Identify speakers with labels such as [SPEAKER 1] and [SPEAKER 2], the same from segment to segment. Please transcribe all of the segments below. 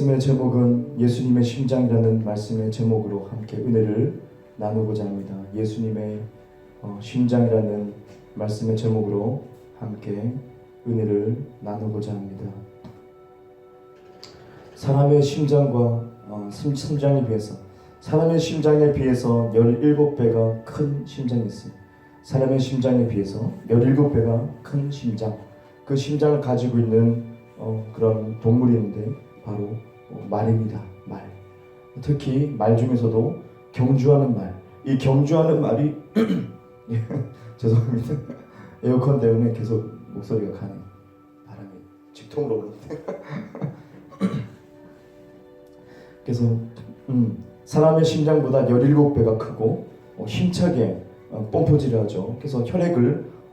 [SPEAKER 1] 말씀의 제목은 예수님의 심장이라는 말씀의 제목으로 함께 은혜를 나누고자 합니다. 예수님의 심장이라는 말씀의 제목으로 함께 은혜를 나누고자 합니다. 사람의 심장과 심장에 비해서 사람의 심장에 비해서 17배가 큰 심장이 있습니다. 사람의 심장에 비해서 17배가 큰 심장, 그 심장을 가지고 있는 그런 동물이 있는데 바로 말입니다. 말. 특히 말 중에서도 경주하는 말. 이 경주하는 말이 죄송합니다. 에어컨 때문에 계속 목소리가 가네요. 바람이 직통으로 오는데. 그래서 사람의 심장보다 17배가 크고 힘차게 펌프질을 하죠. 그래서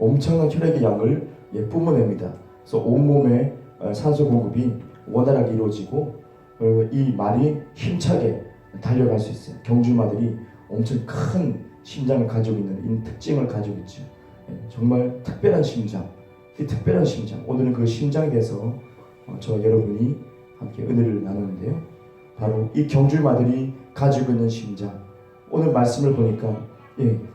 [SPEAKER 1] 엄청난 혈액의 양을 뿜어냅니다. 그래서 온몸에 산소 공급이 원활하게 이루어지고 이 말이 힘차게 달려갈 수 있어요. 경주마들이 엄청 큰 심장을 가지고 있는 이 특징을 가지고 있죠. 정말 특별한 심장, 이 특별한 심장. 오늘은 그 심장에 대해서 저와 여러분이 함께 은혜를 나누는데요. 바로 이 경주마들이 가지고 있는 심장. 오늘 말씀을 보니까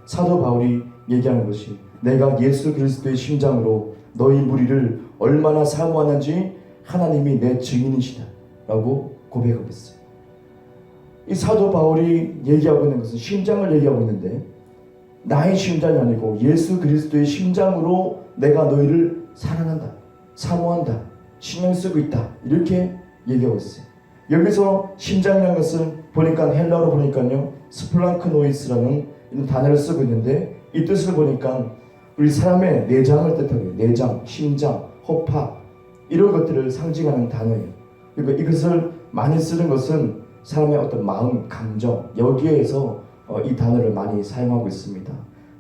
[SPEAKER 1] 사도 바울이 얘기하는 것이 내가 예수 그리스도의 심장으로 너희 무리를 얼마나 사모하는지 하나님이 내 증인이시다 라고 고백하고 있어요. 이 사도 바울이 얘기하고 있는 것은 심장을 얘기하고 있는데 나의 심장이 아니고 예수 그리스도의 심장으로 내가 너희를 사랑한다, 사모한다, 신경 쓰고 있다 이렇게 얘기하고 있어요. 여기서 심장이라는 것은 보니까 헬라어로 보니까요 스플랑크노이스라는 단어를 쓰고 있는데 이 뜻을 보니까 우리 사람의 내장을 뜻하고요. 내장, 심장, 허파 이런 것들을 상징하는 단어예요. 그러니까 이것을 많이 쓰는 것은 사람의 어떤 마음, 감정 여기에서 이 단어를 많이 사용하고 있습니다.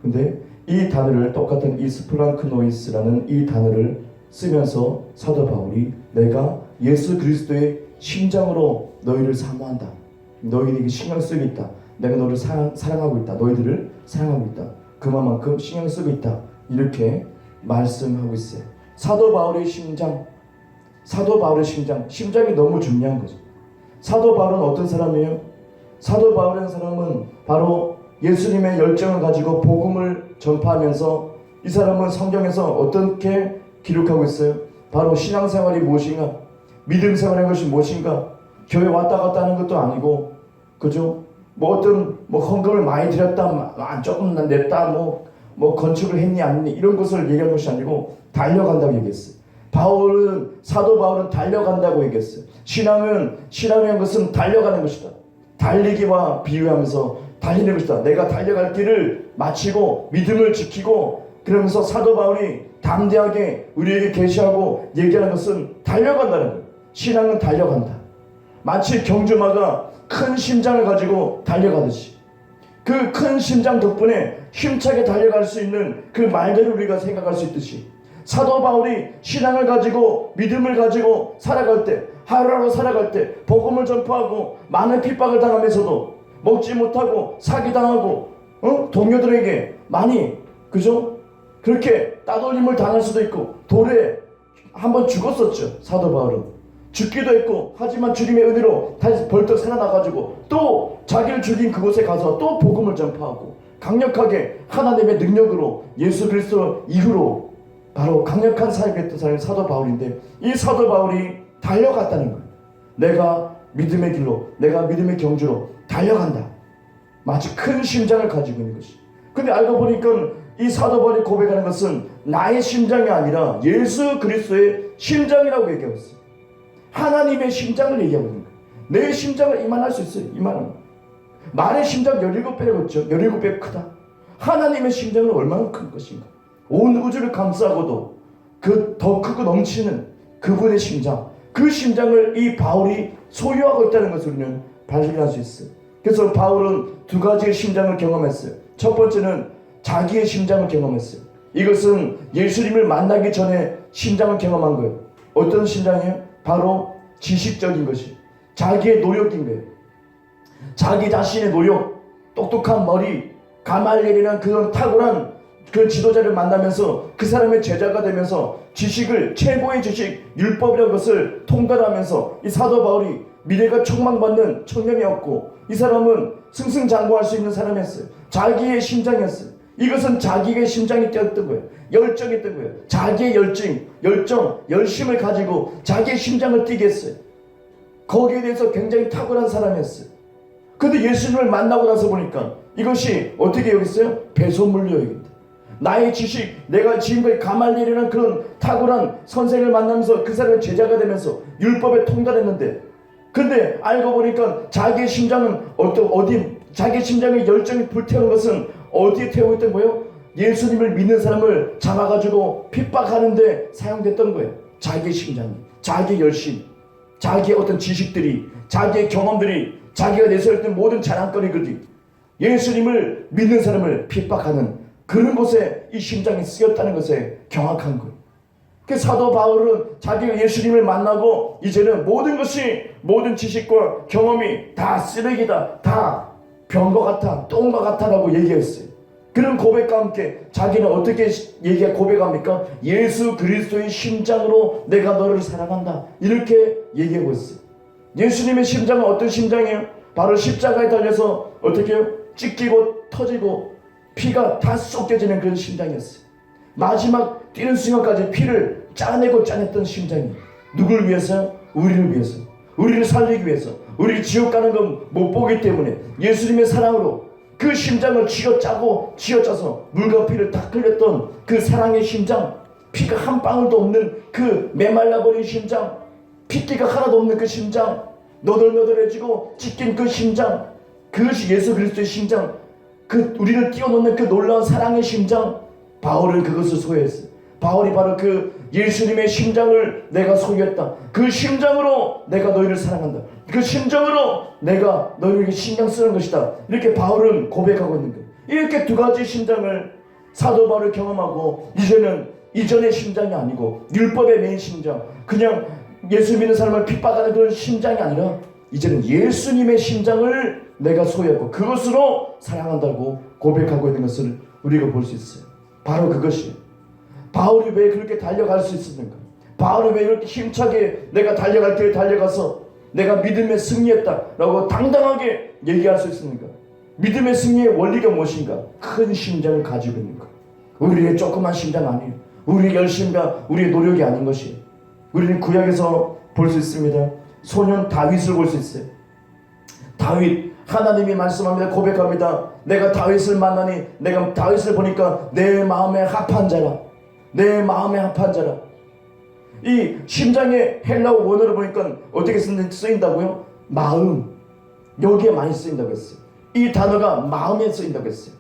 [SPEAKER 1] 근데 이 단어를 똑같은 이 스플랑크노이스라는 이 단어를 쓰면서 사도 바울이 내가 예수 그리스도의 심장으로 너희를 사모한다. 너희에게 신경 쓰고 있다. 내가 너를 사랑하고 있다. 너희들을 사랑하고 있다. 그만큼 신경 쓰고 있다. 이렇게 말씀하고 있어요. 사도 바울의 심장, 심장이 너무 중요한 거죠. 사도 바울은 어떤 사람이에요? 사도 바울이라는 사람은 바로 예수님의 열정을 가지고 복음을 전파하면서 이 사람은 성경에서 어떻게 기록하고 있어요? 바로 신앙생활이 무엇인가? 믿음 생활의 것이 무엇인가? 교회 왔다 갔다 하는 것도 아니고, 그죠? 헌금을 많이 드렸다, 조금 냈다, 건축을 했니 안 했니 이런 것을 얘기하는 것이 아니고 달려간다고 얘기했어요. 사도 바울은 달려간다고 얘기했어요. 신앙이라는 것은 달려가는 것이다. 달리기와 비유하면서 달리는 것이다. 내가 달려갈 길을 마치고 믿음을 지키고 그러면서 사도 바울이 담대하게 우리에게 계시하고 얘기하는 것은 달려간다는 거예요. 신앙은 달려간다. 마치 경주마가 큰 심장을 가지고 달려가듯이 그 큰 심장 덕분에 힘차게 달려갈 수 있는 그 말대로 우리가 생각할 수 있듯이 사도 바울이 신앙을 가지고 믿음을 가지고 살아갈 때 하루하루 살아갈 때 복음을 전파하고 많은 핍박을 당하면서도 먹지 못하고 사기당하고 동료들에게 많이 그죠? 그렇게 따돌림을 당할 수도 있고 돌에 한번 죽었었죠. 사도 바울은 죽기도 했고 하지만 주님의 은혜로 다시 벌떡 살아나가지고 또 자기를 죽인 그곳에 가서 또 복음을 전파하고 강력하게 하나님의 능력으로 예수 그리스도 이후로 바로 강력한 사역을 했던 사람이 사도 바울인데 이 사도 바울이 달려갔다는 거예요. 내가 믿음의 길로 내가 믿음의 경주로 달려간다. 마치 큰 심장을 가지고 있는 것이. 근데 알고 보니까 이 사도 바울이 고백하는 것은 나의 심장이 아니라 예수 그리스도의 심장이라고 얘기하고 있어요. 하나님의 심장을 얘기하고 있는 거예요. 내 심장을 이만할 수 있어요. 이만한 말의 심장 17배라고 했죠. 17배 크다. 하나님의 심장은 얼마나 큰 것인가. 온 우주를 감싸고도 그 더 크고 넘치는 그분의 심장, 그 심장을 이 바울이 소유하고 있다는 것을 우리는 발견할 수 있어요. 그래서 바울은 두 가지의 심장을 경험했어요. 첫 번째는 자기의 심장을 경험했어요. 이것은 예수님을 만나기 전에 심장을 경험한 거예요. 어떤 심장이에요? 바로 지식적인 것이 자기의 노력인 거예요. 자기 자신의 노력, 똑똑한 머리, 가말리엘이라는 그런 탁월한 그 지도자를 만나면서 그 사람의 제자가 되면서 지식을 최고의 지식, 율법이라는 것을 통달하면서 이 사도 바울이 미래가 촉망받는 청년이었고, 이 사람은 승승장구할 수 있는 사람이었어요. 자기의 심장이었어요. 이것은 자기의 심장이 뛰었던 거예요. 열정이 있던 거예요. 자기의 열심을 가지고 자기의 심장을 뛰게 했어요. 거기에 대해서 굉장히 탁월한 사람이었어요. 그런데 예수님을 만나고 나서 보니까 이것이 어떻게 여겼어요? 배설물로 여긴다. 나의 지식, 내가 지금까지 가말리엘이라는 그런 탁월한 선생을 만나면서 그 사람의 제자가 되면서 율법에 통달했는데, 근데 알고 보니까 자기의 심장은 자기의 심장의 열정이 불태우는 것은 어디에 태우고 있던 거예요? 예수님을 믿는 사람을 잡아가지고 핍박하는데 사용됐던 거예요. 자기의 심장이, 자기의 열심, 자기의 어떤 지식들이, 자기의 경험들이, 자기가 내세웠던 모든 자랑거리들이 예수님을 믿는 사람을 핍박하는 그런 곳에 이 심장이 쓰였다는 것에 경악한 거예요. 그 사도 바울은 자기가 예수님을 만나고 이제는 모든 지식과 경험이 다 쓰레기다, 다 병과 같아, 똥과 같아라고 얘기했어요. 그런 고백과 함께 자기는 어떻게 고백합니까? 예수 그리스도의 심장으로 내가 너를 사랑한다, 이렇게 얘기하고 있어요. 예수님의 심장은 어떤 심장이에요? 바로 십자가에 달려서 어떻게 해요? 찢기고 터지고 피가 다 쏟겨지는 그런 심장이었어요. 마지막 뛰는 순간까지 피를 짜내고 짜냈던 심장이 누구를 위해서? 우리를 위해서, 우리를 살리기 위해서, 우리를 지옥 가는 건 못 보기 때문에 예수님의 사랑으로 그 심장을 쥐어짜서 물과 피를 다 흘렸던 그 사랑의 심장, 피가 한 방울도 없는 그 메말라버린 심장, 핏기가 하나도 없는 그 심장, 너덜너덜해지고 찢긴 그 심장, 그것이 예수 그리스도의 심장, 그 우리를 뛰어넘는 그 놀라운 사랑의 심장. 바울은 그것을 소유했어요. 바울이 바로 그 예수님의 심장을 내가 소유했다. 그 심장으로 내가 너희를 사랑한다. 그 심장으로 내가 너희에게 신경 쓰는 것이다. 이렇게 바울은 고백하고 있는 거예요. 이렇게 두 가지 심장을 사도 바울을 경험하고, 이제는 이전의 심장이 아니고 율법의 메인 심장, 그냥 예수 믿는 사람을 핍박하는 그런 심장이 아니라 이제는 예수님의 심장을 내가 소유했고 그것으로 사랑한다고 고백하고 있는 것을 우리가 볼 수 있어요. 바로 그것이 바울이 왜 그렇게 달려갈 수 있었는가? 바울이 왜 이렇게 힘차게 내가 달려갈 길에 달려가서 내가 믿음에 승리했다라고 당당하게 얘기할 수 있었는가? 믿음의 승리의 원리가 무엇인가? 큰 심장을 가지고 있는 것. 우리의 조그만 심장 아니에요. 우리의 열심과 우리의 노력이 아닌 것이에요. 우리는 구약에서 볼 수 있습니다. 소년 다윗을 볼 수 있어요. 다윗, 하나님이 말씀합니다. 고백합니다. 내가 다윗을 만나니, 내가 다윗을 보니까 내 마음에 합한 자라. 내 마음에 합한 자라. 이 심장의 헬라어 원어를 보니까 어떻게 쓰인다고요? 마음. 여기에 많이 쓰인다고 했어요. 이 단어가 마음에 쓰인다고 했어요.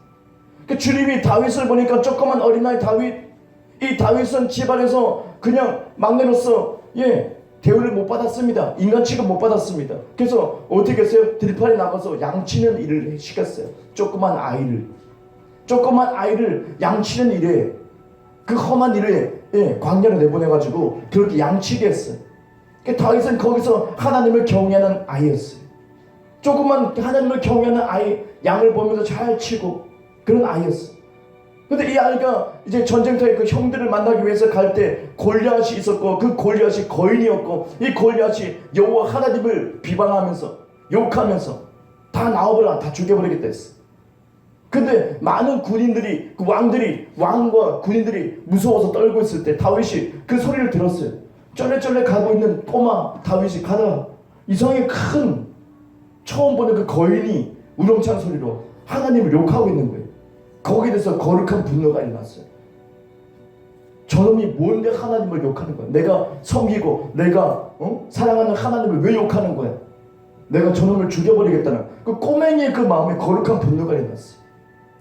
[SPEAKER 1] 그 주님이 다윗을 보니까 조그만 어린아이 다윗, 이 다윗은 집안에서 그냥 막내로서 대우를 못 받았습니다. 인간 취급 못 받았습니다. 그래서 어떻게 했어요? 들판에 나가서 양치는 일을 시켰어요. 조그만 아이를 양치는 일에, 그 험한 일에 광야로 내보내가지고 그렇게 양치게 했어요. 그러니까 다윗은 거기서 하나님을 경외하는 아이였어요. 조그만 하나님을 경외하는 아이, 양을 보면서 잘 치고 그런 아이였어요. 근데 이 아이가 이제 전쟁터에 그 형들을 만나기 위해서 갈 때 골리앗이 있었고, 그 골리앗이 거인이었고, 이 골리앗이 여호와 하나님을 비방하면서 욕하면서 다 나와버려, 다 죽여버리겠다 했어. 근데 많은 군인들이, 그 왕과 군인들이 무서워서 떨고 있을 때 다윗이 그 소리를 들었어요. 쫄래쫄래 가고 있는 꼬마 다윗이 가다가 이상하게 큰, 처음 보는 그 거인이 우렁찬 소리로 하나님을 욕하고 있는 거예요. 거기에 대해서 거룩한 분노가 일어났어요. 저놈이 뭔데 하나님을 욕하는 거야? 내가 섬기고 내가 사랑하는 하나님을 왜 욕하는 거야? 내가 저놈을 죽여버리겠다는 그 꼬맹이의 그 마음에 거룩한 분노가 일어났어요.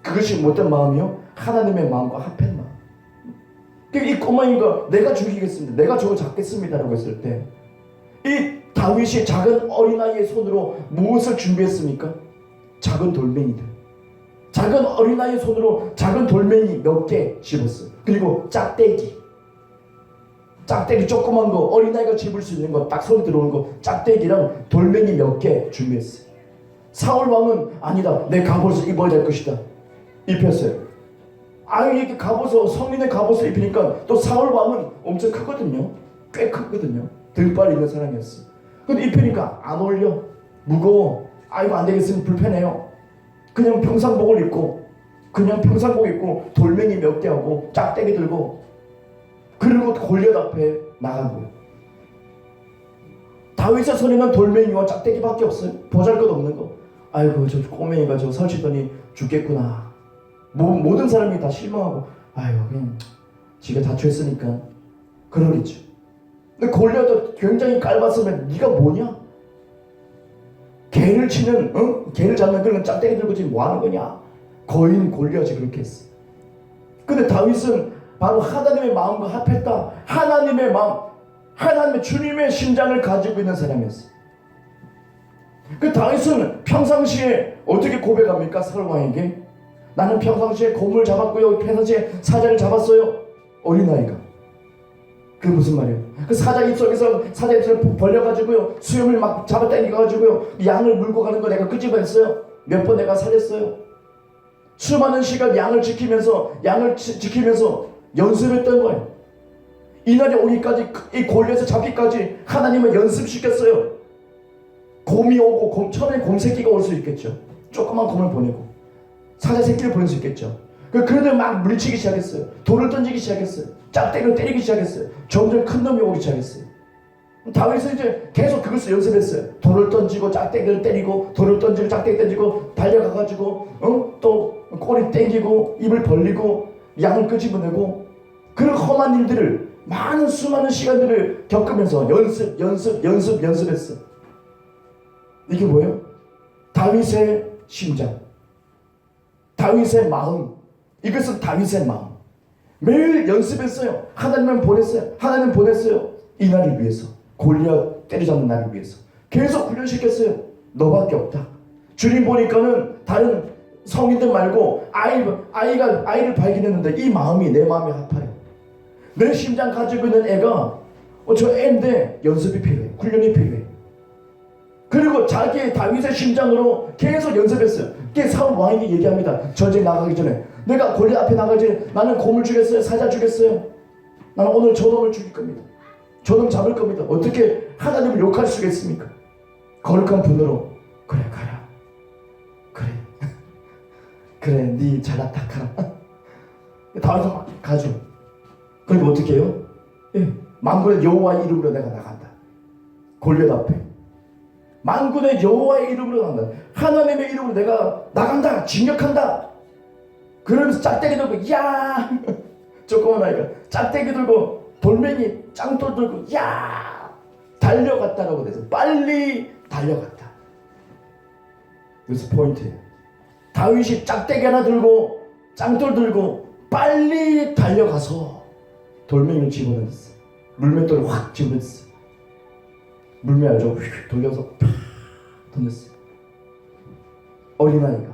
[SPEAKER 1] 그것이 어떤 마음이요? 하나님의 마음과 합한 마음. 이 꼬맹이가 내가 죽이겠습니다, 내가 저거 잡겠습니다 라고 했을 때, 이 다윗이 작은 어린아이의 손으로 무엇을 준비했습니까? 작은 돌멩이들. 작은 어린아이의 손으로 작은 돌멩이 몇 개 집었어요. 그리고 짝대기 조그만 거, 어린아이가 집을 수 있는 거, 딱 손에 들어오는 거, 짝대기랑 돌멩이 몇 개 준비했어요. 사울 왕은 아니다, 내 갑옷을 입어야 될 것이다, 입혔어요. 이렇게 성민의 갑옷을 입히니까 또 사울 왕은 엄청 크거든요. 꽤 크거든요. 등발 있는 사람이었어요. 근데 입히니까 안 어울려. 무거워. 아이고 안 되겠으니 불편해요. 그냥 평상복을 입고 돌멩이 몇 개 하고 짝대기 들고 그리고 골리앗 앞에 나간 거예요. 다윗의 손에는 돌멩이와 짝대기밖에 없어요. 보잘것없는 거. 아이고 저 꼬맹이가 저 설치더니 죽겠구나. 모든 사람이 다 실망하고 아이고 그냥 지가 다쳤으니까 그러겠죠. 근데 골리앗도 굉장히 깔봤으면 네가 뭐냐? 개를 치는 개를 잡는 그런 짝대기 들고 지금 뭐 하는 거냐? 거인 골리앗이 그렇게 했어. 근데 다윗은 바로 하나님의 마음과 합했다. 하나님의 마음, 하나님의 주님의 심장을 가지고 있는 사람이었어. 그 다윗은 평상시에 어떻게 고백합니까? 사울 왕에게 나는 평상시에 곰을 잡았고요, 평상시에 사자를 잡았어요. 어린아이가 그게 무슨 말이에요? 그 사자 입속에서 사자 입속을 벌려가지고요 수염을 막 잡아당겨가지고요 양을 물고 가는 거 내가 끄집어냈어요. 몇 번 내가 살렸어요. 수많은 시간 양을 지키면서 연습했던 거예요. 이날이 오기까지 이 골리앗을 잡기까지 하나님은 연습시켰어요. 곰이 오고 처음에 곰 새끼가 올 수 있겠죠. 조그만 곰을 보내고 사자 새끼를 보낼 수 있겠죠. 그래도 막 물리치기 시작했어요. 돌을 던지기 시작했어요. 짝대기로 때리기 시작했어요. 점점 큰 놈이 오기 시작했어요. 다윗은 이제 계속 그것을 연습했어요. 돌을 던지고 짝대기를 때리고 돌을 던지고 짝대기 던지고 달려가가지고 또 꼬리 땡기고 입을 벌리고 양을 끄집어내고 그런 험한 일들을 많은 수많은 시간들을 겪으면서 연습했어. 이게 뭐예요? 다윗의 심장, 다윗의 마음. 이것은 다윗의 마음. 매일 연습했어요. 하나님 보냈어요. 이 날을 위해서, 골리앗 때려잡는 날을 위해서 계속 훈련시켰어요. 너밖에 없다. 주님 보니까는 다른 성인들 말고 아이를 발견했는데 이 마음이 내 마음이 합해요. 내 심장 가지고 있는 애가 저 애인데 연습이 필요해. 훈련이 필요해. 그리고 자기의 다윗의 심장으로 계속 연습했어요. 그게 사울 왕에게 얘기합니다. 전쟁 나가기 전에 내가 골리앗 앞에 나가기 전에 나는 곰을 죽였어요. 사자 죽였어요. 나는 오늘 저놈을 죽일 겁니다. 저놈 잡을 겁니다. 어떻게 하나님을 욕할 수가 있습니까? 거룩한 분으로 그래 가라. 그래 네 잘났다 가라. 다윗은 막 가죠. 그리고 어떻게 해요? 만군의 여호와의 이름으로 내가 나간다. 골리앗 앞에 만군의 여호와의 이름으로 나간다. 하나님의 이름으로 내가 나간다. 진격한다. 그러면서 짝대기 들고 야 조그만 아이가 짝대기 들고 돌멩이 짱돌 들고 야 달려갔다라고 돼서 빨리 달려갔다. 여기서 포인트예요. 다윗이 짝대기 하나 들고 짱돌 들고 빨리 달려가서 돌멩이를 집어넣었어. 물맷돌을 확 집어넣었어. 물매 알죠? 휙 돌려서 팍 던졌어. 어린아이가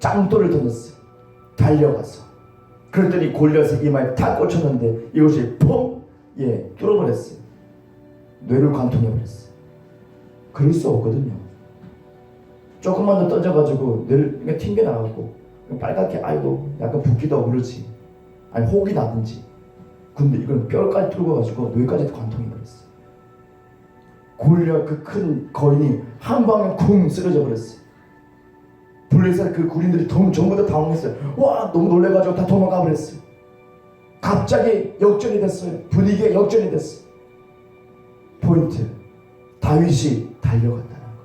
[SPEAKER 1] 짱돌을 던졌어. 달려가서 그랬더니 골리앗의 이마에 탁 꽂혔는데 이것이 퐁 뚫어버렸어요. 뇌를 관통해버렸어. 그럴 수 없거든요. 조금만 더 던져가지고 뇌를 튕겨나가고 빨갛게 아이고 약간 붓기도 하고 그러지. 아니 혹이 나든지. 근데 이건 뼈까지 뚫어가지고 뇌까지 관통해버렸어. 골리앗 그 큰 거인이 한 방에 쿵 쓰러져 버렸어. 블레셋 그 군인들이 전부 다 당황했어요. 와 너무 놀래가지고 다 도망가 버렸어요. 갑자기 역전이 됐어요. 분위기가 역전이 됐어. 포인트, 다윗이 달려갔다는 거예요.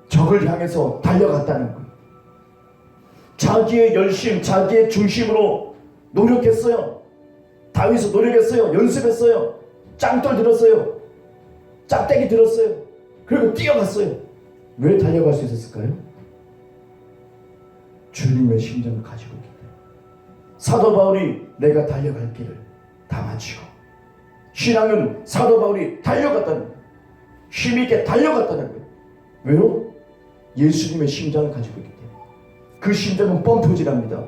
[SPEAKER 1] 적을 향해서 달려갔다는 거예요. 자기의 열심, 자기의 중심으로 노력했어요. 다윗은 노력했어요. 연습했어요. 짱돌 들었어요. 짝대기 들었어요. 그리고 뛰어갔어요. 왜 달려갈 수 있었을까요? 주님의 심장을 가지고 있기 때문에. 사도 바울이 내가 달려갈 길을 다 마치고, 신앙은 사도 바울이 달려갔다는 거예요. 힘있게 달려갔다는 거예요. 왜요? 예수님의 심장을 가지고 있기 때문에. 그 심장은 펌프질합니다.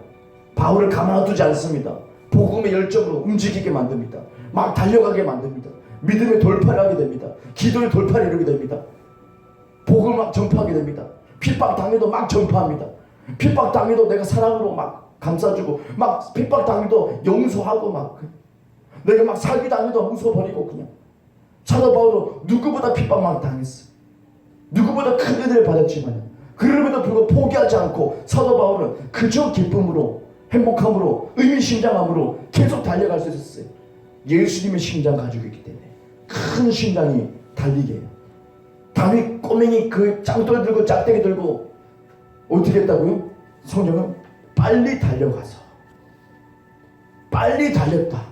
[SPEAKER 1] 바울을 가만두지 않습니다. 복음의 열정으로 움직이게 만듭니다. 막 달려가게 만듭니다. 믿음의 돌파를 하게 됩니다. 기도의 돌파를 이루게 됩니다. 복음을 막 전파하게 됩니다. 핍박 당해도 막 전파합니다. 핍박 당해도 내가 사랑으로 막 감싸주고, 막 핍박 당해도 용서하고, 막 내가 막 사기 당해도 웃어버리고, 그냥 사도 바울은 누구보다 핍박만 당했어. 누구보다 큰 은혜를 받았지만 그럼에도 불구하고 포기하지 않고 사도 바울은 그저 기쁨으로, 행복함으로, 의미심장함으로 계속 달려갈 수 있었어요. 예수님의 심장 가지고 있기 때문에 큰 심장이 달리게 해요. 다윗 꼬맹이 그 짱돌 들고 짝대기 들고 어떻게 했다고요? 성경은 빨리 달려가서 빨리 달렸다.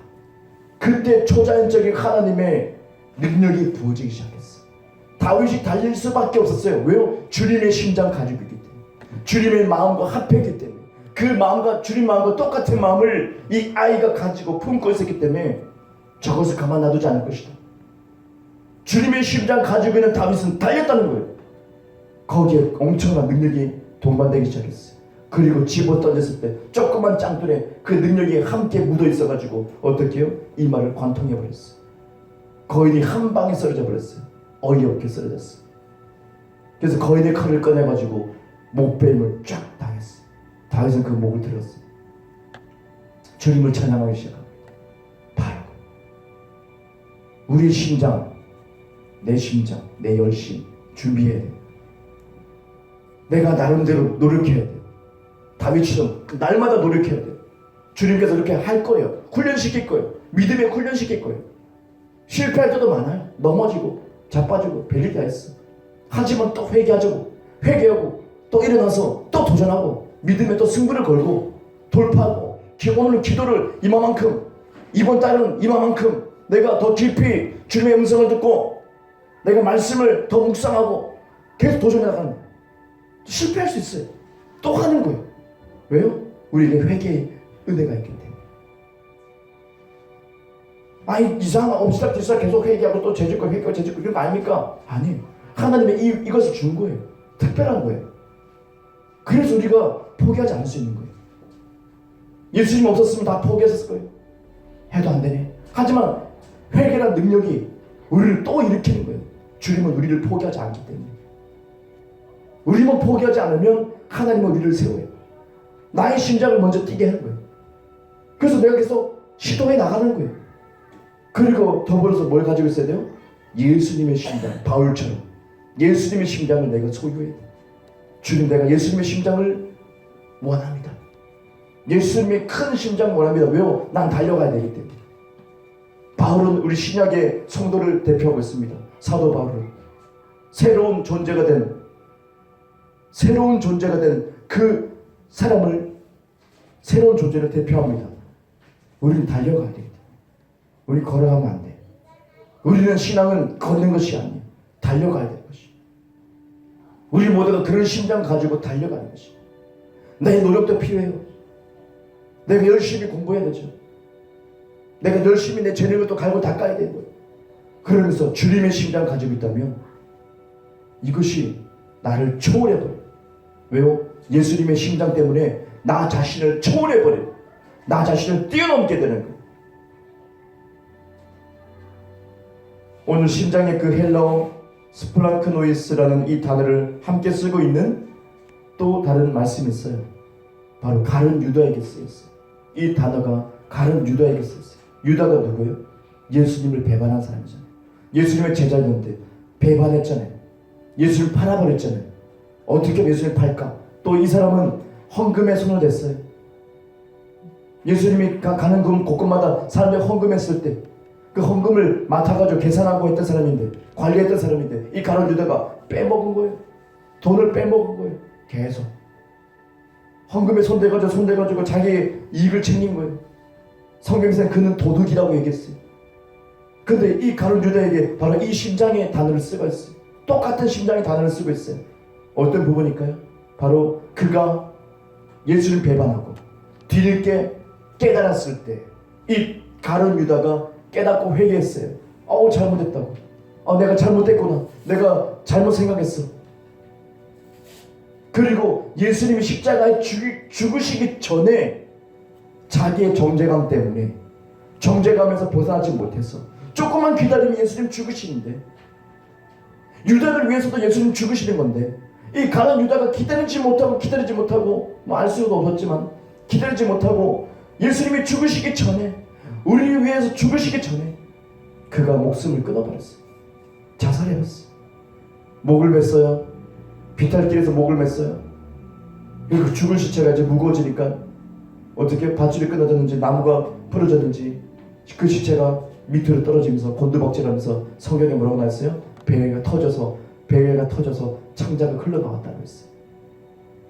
[SPEAKER 1] 그때 초자연적인 하나님의 능력이 부어지기 시작했어. 다윗이 달릴 수밖에 없었어요. 왜요? 주님의 심장 가지고 있기 때문에, 주님의 마음과 합했기 때문에, 그 마음과 주님 마음과 똑같은 마음을 이 아이가 가지고 품고 있었기 때문에 저것을 가만 놔두지 않을 것이다. 주님의 심장 가지고 있는 다윗은 달렸다는 거예요. 거기에 엄청난 능력이 동반되기 시작했어요. 그리고 집어 던졌을 때 조그만 짱돌에 그 능력이 함께 묻어 있어가지고 어떻게 해요? 이마를 관통해버렸어요. 거인이 한 방에 쓰러져 버렸어요. 어이없게 쓰러졌어요. 그래서 거인의 칼을 꺼내가지고 목베임을 쫙 당했어요. 다윗은 그 목을 들었어요. 주님을 찬양하기 시작합니다. 바로 우리의 심장, 내 심장, 내 열심 준비해야 돼요. 내가 나름대로 노력해야 돼요. 다윗처럼 날마다 노력해야 돼요. 주님께서 이렇게 할 거예요. 훈련시킬 거예요. 믿음에 훈련시킬 거예요. 실패할 때도 많아요. 넘어지고 자빠지고 별일 다 했어. 하지만 또 회개하고 또 일어나서 또 도전하고 믿음에 또 승부를 걸고 돌파하고, 오늘 기도를 이만큼, 이번 달은 이만큼 내가 더 깊이 주님의 음성을 듣고 내가 말씀을 더 묵상하고 계속 도전해 나가는 거예요. 실패할 수 있어요. 또 하는 거예요. 왜요? 우리에게 회개의 은혜가 있기 때문에. 아니 이상한 엎치락뒤치락 계속 회개하고 또 죄짓고 회개하고 죄짓고 그런 거 아닙니까? 아니에요. 하나님의 이것을 준 거예요. 특별한 거예요. 그래서 우리가 포기하지 않을 수 있는 거예요. 예수님 없었으면 다 포기했을 거예요. 해도 안 되네. 하지만 회개란 능력이 우리를 또 일으키는 거예요. 주님은 우리를 포기하지 않기 때문에. 우리만 포기하지 않으면 하나님은 우리를 세워요. 나의 심장을 먼저 뛰게 하는 거예요. 그래서 내가 계속 시도해 나가는 거예요. 그리고 더불어서 뭘 가지고 있어야 돼요? 예수님의 심장, 바울처럼 예수님의 심장을 내가 소유해야 돼요. 주님, 내가 예수님의 심장을 원합니다. 예수님의 큰 심장 원합니다. 왜요? 난 달려가야 되기 때문에. 바울은 우리 신약의 성도를 대표하고 있습니다. 사도 바울은 새로운 존재가 된 그 사람을, 새로운 존재를 대표합니다. 우리는 달려가야 되기 때문에. 우리 걸어가면 안 돼. 우리는 신앙은 걷는 것이 아니에요. 달려가야 될 것이. 우리 모두가 그런 심장 가지고 달려가는 것이. 내 노력도 필요해요. 내가 열심히 공부해야 되죠. 내가 열심히 내 죄를 또 갈고 닦아야 되는 거예요. 그러면서 주님의 심장 가지고 있다면 이것이 나를 초월해버려요. 왜요? 예수님의 심장 때문에 나 자신을 초월해버려요. 나 자신을 뛰어넘게 되는 거예요. 오늘 심장의 그 헬라어 스플랑크노이스라는 이 단어를 함께 쓰고 있는 또 다른 말씀이 있어요. 바로 가룟 유다에게 쓰였어요. 이 단어가 가룟 유다에게 쓰였어요. 유다가 누구예요? 예수님을 배반한 사람이잖아요. 예수님의 제자였는데 배반했잖아요. 예수를 팔아버렸잖아요. 어떻게 예수를 팔까? 또 이 사람은 헌금에 손을 댔어요. 예수님이 가는 곳곳마다 사람들이 헌금했을 때 그 헌금을 맡아가지고 계산하고 했던 사람인데, 관리했던 사람인데, 이 가룟 유다가 빼먹은 거예요. 돈을 빼먹은 거예요. 계속 헌금에 손대가지고 자기 이익을 챙긴 거예요. 성경에서는 그는 도둑이라고 얘기했어요. 근데 이 가룟 유다에게 바로 이 심장의 단어를 쓰고 있어요. 똑같은 심장의 단어를 쓰고 있어요. 어떤 부분일까요? 바로 그가 예수를 배반하고 뒤늦게 깨달았을 때 이 가룟 유다가 깨닫고 회개했어요. 잘못했다고. 내가 잘못했구나. 내가 잘못 생각했어. 그리고 예수님이 십자가에 죽으시기 전에 자기의 정죄감 때문에, 정죄감에서 벗어나지 못해서 조금만 기다리면 예수님 죽으시는데, 유다를 위해서도 예수님 죽으시는 건데, 이 가룟 유다가 기다리지 못하고 알 수도 없었지만 기다리지 못하고 예수님이 죽으시기 전에, 우리를 위해서 죽으시기 전에 그가 목숨을 끊어버렸어요. 자살해봤어요. 목을 맸어요. 비탈길에서 목을 맸어요. 그리고 죽은 시체가 이제 무거워지니까 어떻게 밧줄이 끊어졌는지 나무가 부러졌는지 그 시체가 밑으로 떨어지면서 곤두박질하면서 성경에 뭐라고 나왔어요? 배가 터져서 창자가 흘러나왔다고 했어요.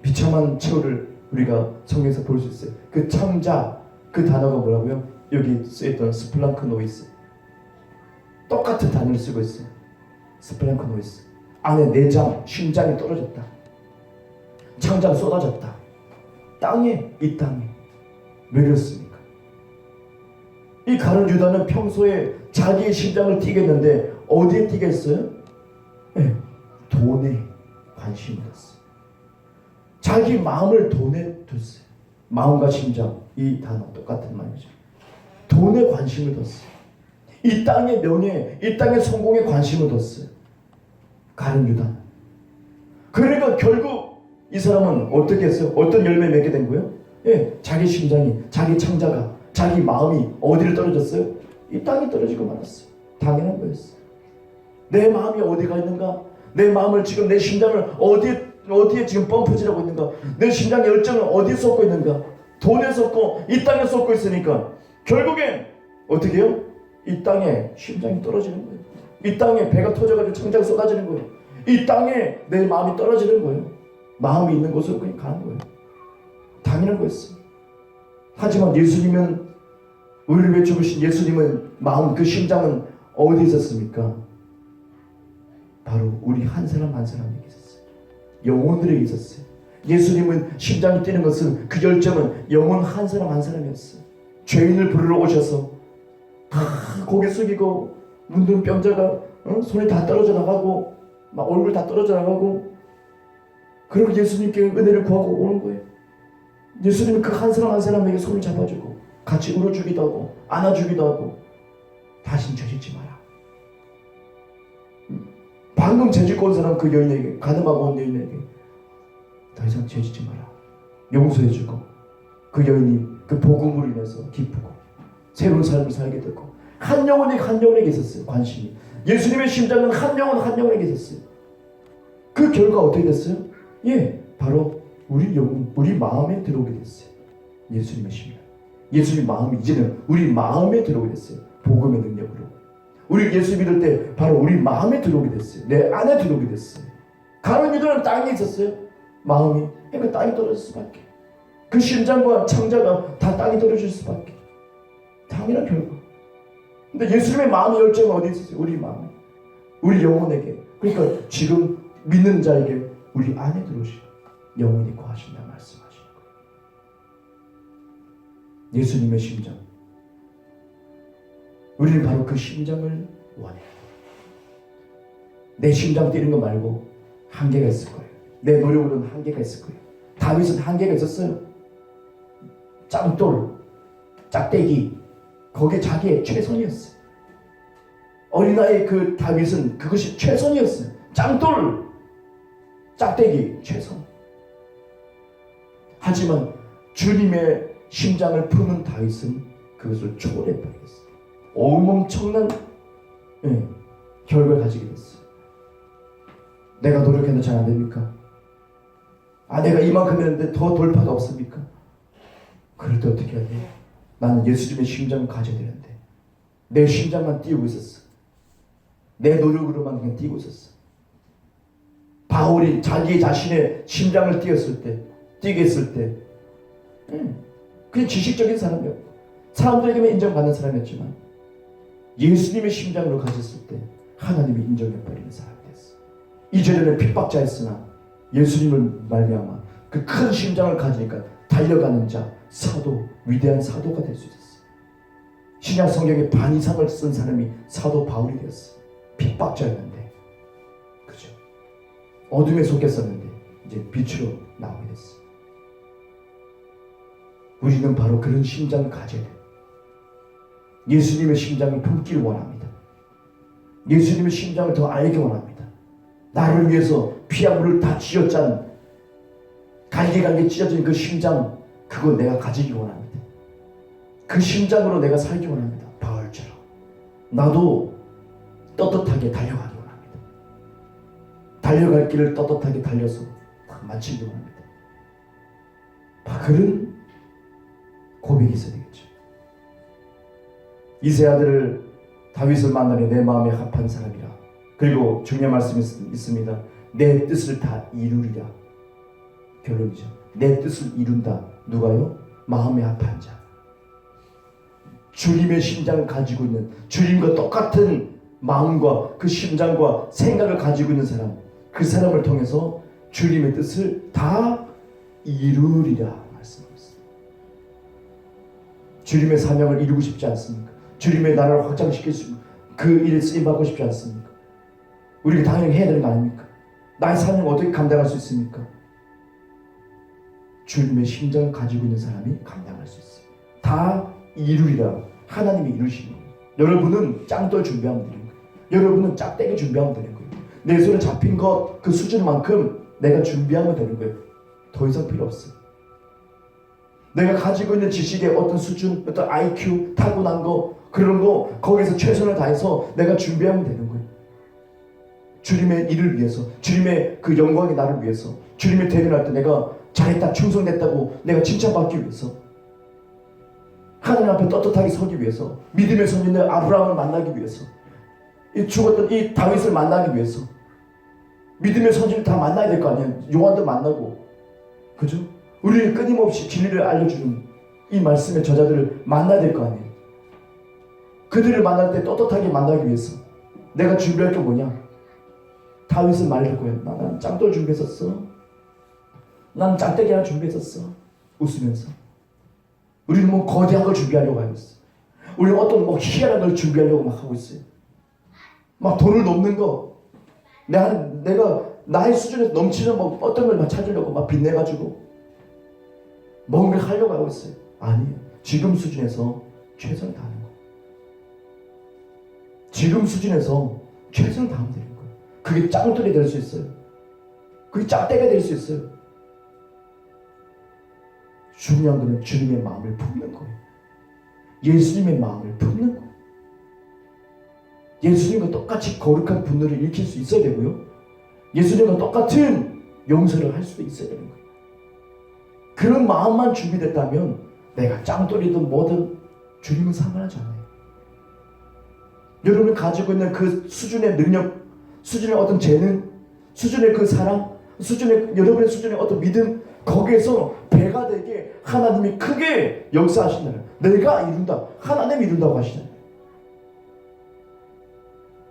[SPEAKER 1] 비참한 최후를 우리가 성경에서 볼 수 있어요. 그 창자, 그 단어가 뭐라고요? 여기 쓰였던 스플랑크노이스, 똑같은 단어를 쓰고 있어요. 스플랑크노이스. 안에 내장, 심장이 떨어졌다. 창자가 쏟아졌다. 이 땅에. 왜 그렇습니까? 이 가룟 유다는 평소에 자기의 심장을 뛰겠는데 어디에 뛰겠어요? 네, 돈에 관심을 뒀어요. 자기 마음을 돈에 뒀어요. 마음과 심장, 이 단어 똑같은 말이죠. 돈에 관심을 뒀어요. 이 땅의 명예, 이 땅의 성공에 관심을 뒀어요. 가룟 유다는. 그러니까 결국 이 사람은 어떻게 했어요? 어떤 열매 맺게 된 거예요? 예, 자기 심장이, 자기 창자가, 자기 마음이 어디를 떨어졌어요? 이 땅에 떨어지고 말았어요. 당연한 거였어요. 내 마음이 어디가 있는가? 내 마음을 지금, 내 심장을 어디에 지금 펌프질하고 있는가? 내 심장 열정을 어디에 쏟고 있는가? 돈에 쏟고 이 땅에 쏟고 있으니까 결국엔 어떻게 해요? 이 땅에 심장이 떨어지는 거예요. 이 땅에 배가 터져가지고 창자가 쏟아지는 거예요. 이 땅에 내 마음이 떨어지는 거예요. 마음이 있는 곳으로 그냥 가는 거예요. 당연한 거였어요. 하지만 예수님은, 우리를 위해 죽으신 예수님은 마음, 그 심장은 어디에 있었습니까? 바로 우리 한 사람 한 사람에게 있었어요. 영혼들에게 있었어요. 예수님은 심장이 뛰는 것은, 그 열정은 영혼 한 사람 한 사람이었어요. 죄인을 부르러 오셔서 고개 숙이고 문둥 병자가 손이 다 떨어져 나가고 막 얼굴 다 떨어져 나가고, 그리고 예수님께 은혜를 구하고 오는 거예요. 예수님은 그 한 사람 한 사람에게 손을 잡아주고 같이 울어주기도 하고 안아주기도 하고, 다신 죄짓지 마라. 방금 죄짓고 온 사람, 그 여인에게, 가늠하고 온 여인에게 더 이상 죄짓지 마라, 용서해주고, 그 여인이 그 복음으로 인해서 기쁘고 새로운 삶을 살게 되고, 한 영혼에게 있었어요. 관심이. 예수님의 심장은 한 영혼에게 있었어요. 그 결과 어떻게 됐어요? 예, 바로 우리 영혼, 우리 마음에 들어오게 됐어요. 예수님의 심장, 예수님 마음이 이제는 우리 마음에 들어오게 됐어요. 복음의 능력으로. 우리 예수 믿을 때 바로 우리 마음에 들어오게 됐어요. 내 안에 들어오게 됐어요. 가룟 유다는 땅에 있었어요. 마음이. 그러니까 땅이 떨어질 수밖에. 그 심장과 창자가 다 땅이 떨어질 수밖에. 당연한 결과. 근데 예수님의 마음의 열정은 어디 있었어요? 우리 마음에, 우리 영혼에게. 그러니까 지금 믿는 자에게 우리 안에 들어오시고 영원히 거하신다 말씀하시는 거예요. 예수님의 심장, 우리는 바로 그 심장을 원해요. 내 심장 뛰는 거 말고 한계가 있을 거예요. 내 노력으로는 한계가 있을 거예요. 다윗은 한계가 있었어요. 짱돌, 짝대기, 거기에 자기의 최선이었어요. 어린아이 그 다윗은 그것이 최선이었어요. 짱돌, 짝대기, 최선. 하지만 주님의 심장을 품은 다윗은 그것을 초월해버렸어요. 엄청난 결과를 가지게 됐어요. 내가 노력해도 잘 안됩니까? 내가 이만큼 했는데 더 돌파가 없습니까? 그럴 때 어떻게 해야 돼요? 나는 예수님의 심장을 가져야 되는데 내 심장만 띄우고 있었어. 내 노력으로만 그냥 띄우고 있었어. 바울이 자기 자신의 심장을 뛰게 했을 때 그냥 지식적인 사람이었고 사람들에게만 인정받는 사람이었지만, 예수님의 심장으로 가졌을 때 하나님이 인정해버리는 사람이 됐어. 이전에는 핍박자였으나 예수님을 말미암아 그 큰 심장을 가지니까 달려가는 자, 사도, 위대한 사도가 될 수 있었어. 신약 성경의 반 이상을 쓴 사람이 사도 바울이 되었어. 핍박자였는데, 그죠? 어둠에 속했었는데 이제 빛으로 나오게 됐어. 우리는 바로 그런 심장을 가져야 돼. 예수님의 심장을 품기를 원합니다. 예수님의 심장을 더 알기 원합니다. 나를 위해서 피와 물을 다 쥐어짠, 갈기갈기 찢어진 그 심장, 그거 내가 가지기 원합니다. 그 심장으로 내가 살기 원합니다. 바울처럼 나도 떳떳하게 달려가기 원합니다. 달려갈 길을 떳떳하게 달려서 딱 마치려고 합니다. 그런 고백이 있어야 되겠죠. 이세 아들을 다윗을 만나니 내 마음에 합한 사람이라. 그리고 중요한 말씀이 있습니다. 내 뜻을 다 이루리라. 결론이죠. 내 뜻을 이룬다. 누가요? 마음에 합한 자. 주님의 심장을 가지고 있는, 주님과 똑같은 마음과 그 심장과 생각을 가지고 있는 사람, 그 사람을 통해서 주님의 뜻을 다 이루리라 말씀하고 있습니다. 주님의 사명을 이루고 싶지 않습니까? 주님의 나라를 확장시킬 수 있는 그 일에 쓰임받고 싶지 않습니까? 우리가 당연히 해야 되는 거 아닙니까? 나의 사명을 어떻게 감당할 수 있습니까? 주님의 심장을 가지고 있는 사람이 감당할 수 있어요. 다 이루리라. 하나님이 이루시는 거예요. 여러분은 짱돌 준비하면 되는 거예요. 여러분은 짝대기 준비하면 되는 거예요. 내 손에 잡힌 것 그 수준만큼 내가 준비하면 되는 거예요. 더 이상 필요 없어요. 내가 가지고 있는 지식의 어떤 수준, 어떤 IQ, 타고난 거, 그런 거 거기서 최선을 다해서 내가 준비하면 되는 거예요. 주님의 일을 위해서, 주님의 그 영광의 나를 위해서, 주님의 대면할 때 내가 잘했다, 충성됐다고 내가 칭찬받기 위해서, 하나님 앞에 떳떳하게 서기 위해서, 믿음의 선진의 아브라함을 만나기 위해서, 이 죽었던 이 다윗을 만나기 위해서, 믿음의 선진을 다 만나야 될 거 아니에요. 요한도 만나고, 그죠? 우리는 끊임없이 진리를 알려주는 이 말씀의 저자들을 만나야 될 거 아니에요. 그들을 만날 때 떳떳하게 만나기 위해서 내가 준비할 게 뭐냐? 다윗은 말할 거예요. 나는 짱돌 준비했었어. 난 짝대기 하나 준비했었어. 웃으면서. 우리는 뭐 거대한 걸 준비하려고 하고 있어. 우리는 어떤 뭐 희한한 걸 준비하려고 막 하고 있어요. 막 돈을 넘는 거. 내가 나의 수준에서 넘치는 뭐 어떤 걸 막 찾으려고 막 빚내가지고 뭔가 하려고 하고 있어요. 아니에요. 지금 수준에서 최선을 다하는 거. 지금 수준에서 최선을 다하면 되는 거예요. 그게 짱돌이 될 수 있어요. 그게 짝대기가 될 수 있어요. 중요한 것은 주님의 마음을 품는 거예요. 예수님의 마음을 품는 거예요. 예수님과 똑같이 거룩한 분노를 일으킬 수 있어야 되고요. 예수님과 똑같은 용서를 할 수도 있어야 되는 거예요. 그런 마음만 준비됐다면 내가 짱돌이든 뭐든 주님은 상관하지 않아요. 여러분이 가지고 있는 그 수준의 능력, 수준의 어떤 재능, 수준의 그 사랑, 수준의 여러분의 수준의 어떤 믿음, 거기에서 배가 되게 하나님이 크게 역사하신다는, 내가 이룬다, 하나님이 이룬다고 하시잖아요.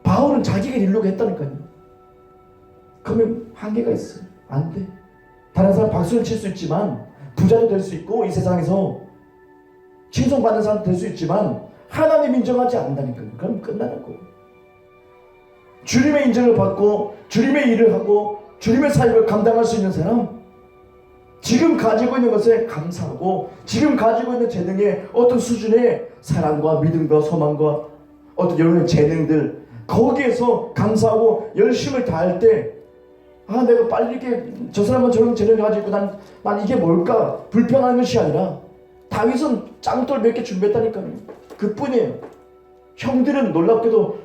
[SPEAKER 1] 바울은 자기가 이루려고 했다니까요. 그러면 한계가 있어요. 안 돼. 다른 사람 박수를 칠 수 있지만, 부자도 될 수 있고, 이 세상에서 칭송받는 사람도 될 수 있지만 하나님 인정하지 않는다니까요. 그럼 끝나는 거예요. 주님의 인정을 받고 주님의 일을 하고 주님의 사역을 감당할 수 있는 사람, 지금 가지고 있는 것에 감사하고 지금 가지고 있는 재능의 어떤 수준의 사랑과 믿음과 소망과 어떤 여러분의 재능들, 거기에서 감사하고 열심을 다할 때, 내가 빨리 이렇게 저 사람은 저런 재능을 가지고 난 이게 뭘까 불평하는 것이 아니라, 다윗은 짱돌 몇 개 준비했다니까요. 그뿐이에요. 형들은 놀랍게도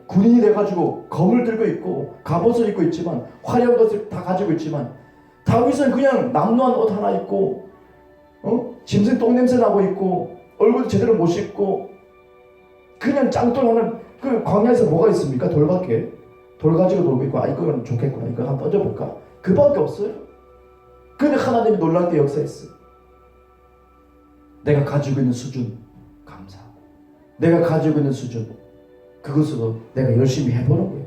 [SPEAKER 1] 군인이 돼가지고 검을 들고 있고 갑옷을 입고 있지만, 화려한 것을 다 가지고 있지만, 다윗은 그냥 남루한 옷 하나 입고 짐승 똥냄새 나고 있고 얼굴도 제대로 못 씻고 그냥 짱돌 하나, 그 광야에서 뭐가 있습니까? 돌밖에. 돌 가지고 놀고 있고, 이거는 좋겠구나, 이거 한번 던져볼까? 그밖에 없어요. 근데 하나님이 놀랍게 역사했어요. 내가 가지고 있는 수준 감사하고, 내가 가지고 있는 수준 그것으로 내가 열심히 해보는 거예요.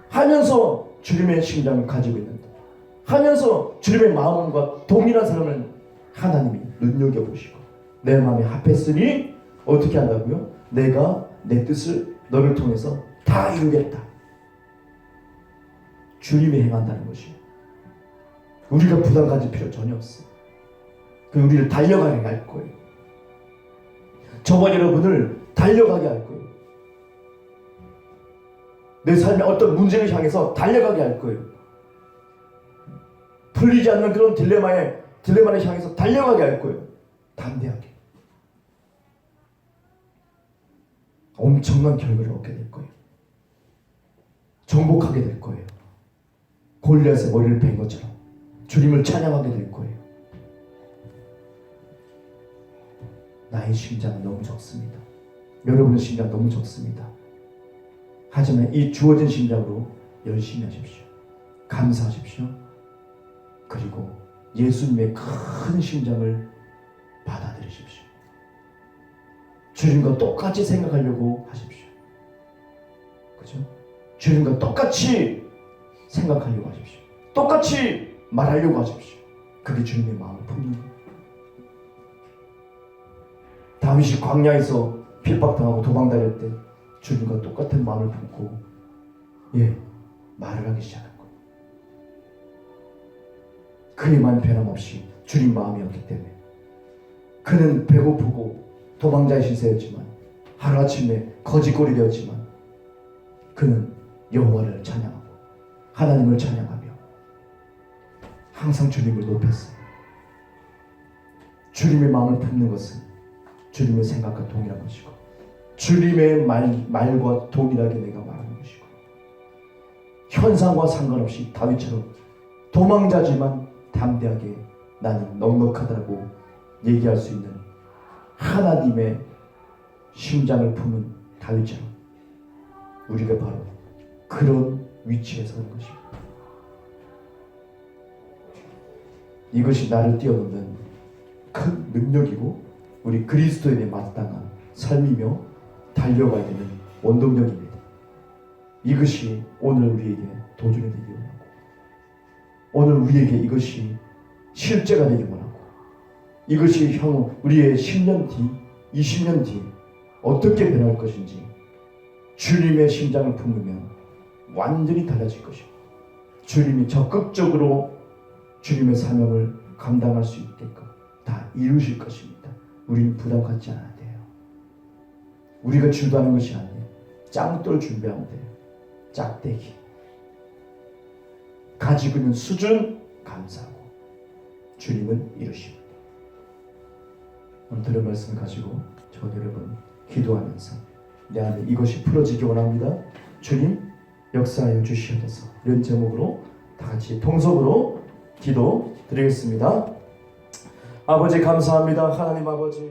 [SPEAKER 1] 하면서 주님의 심장을 가지고 있는다, 하면서 주님의 마음과 동일한 사람을 하나님이 눈여겨보시고 내 마음에 합했으니 어떻게 한다고요? 내가 내 뜻을 너를 통해서 다 이루겠다. 주님이 행한다는 것이에요. 우리가 부담 가질 필요 전혀 없어요. 그 우리를 달려가게 할 거예요. 저와 여러분을 달려가게 할 거예요. 내 삶의 어떤 문제를 향해서 달려가게 할 거예요. 풀리지 않는 그런 딜레마를 향해서 달려가게 할 거예요. 담대하게. 엄청난 결과를 얻게 될 거예요. 정복하게 될 거예요. 골리앗의 머리를 벤 것처럼 주님을 찬양하게 될 거예요. 나의 심장은 너무 적습니다. 여러분의 심장 너무 적습니다. 하지만 이 주어진 심장으로 열심히 하십시오. 감사하십시오. 그리고 예수님의 큰 심장을 받아들이십시오. 주님과 똑같이 생각하려고 하십시오. 그죠? 주님과 똑같이 생각하려고 하십시오. 똑같이 말하려고 하십시오. 그게 주님의 마음을 품는 거예요. 다윗이 광야에서 핍박당하고 도망다닐 때 주님과 똑같은 마음을 품고 말을 하기 시작한 거예요. 그의 마음 변함없이 주님 마음이었기 때문에 그는 배고프고 도망자의 신세였지만 하루아침에 거지꼴이 되었지만 그는 여호와를 찬양하고 하나님을 찬양하며 항상 주님을 높였어요. 주님의 마음을 품는 것은 주님의 생각과 동일한 것이고 주님의 말과 동일하게 내가 말하는 것이고 현상과 상관없이 다윗처럼 도망자지만 담대하게 나는 넉넉하다고 얘기할 수 있는 하나님의 심장을 품은 다윗처럼 우리가 바로 그런 위치에 서는 것입니다. 이것이 나를 뛰어넘는 큰 능력이고 우리 그리스도인의 마땅한 삶이며 달려가야 되는 원동력입니다. 이것이 오늘 우리에게 도전이 되기 원하고 오늘 우리에게 이것이 실제가 되기 원하고 이것이 향후 우리의 10년 뒤, 20년 뒤 어떻게 변할 것인지 주님의 심장을 품으면 완전히 달라질 것이고 주님이 적극적으로 주님의 사명을 감당할 수 있게끔 다 이루실 것입니다. 우리는 부담 갖지 않아야 돼요. 우리가 주도하는 것이 아니에요. 짱돌 준비하면 돼요. 짝대기. 가지고 있는 수준 감사하고 주님은 이루십니다. 오늘 들은 말씀을 가지고 저 여러분 기도하면서 내 안에 이것이 풀어지기 원합니다. 주님 역사하여 주시옵소서. 이런 제목으로 다 같이 통성으로 기도 드리겠습니다. 아버지 감사합니다. 하나님 아버지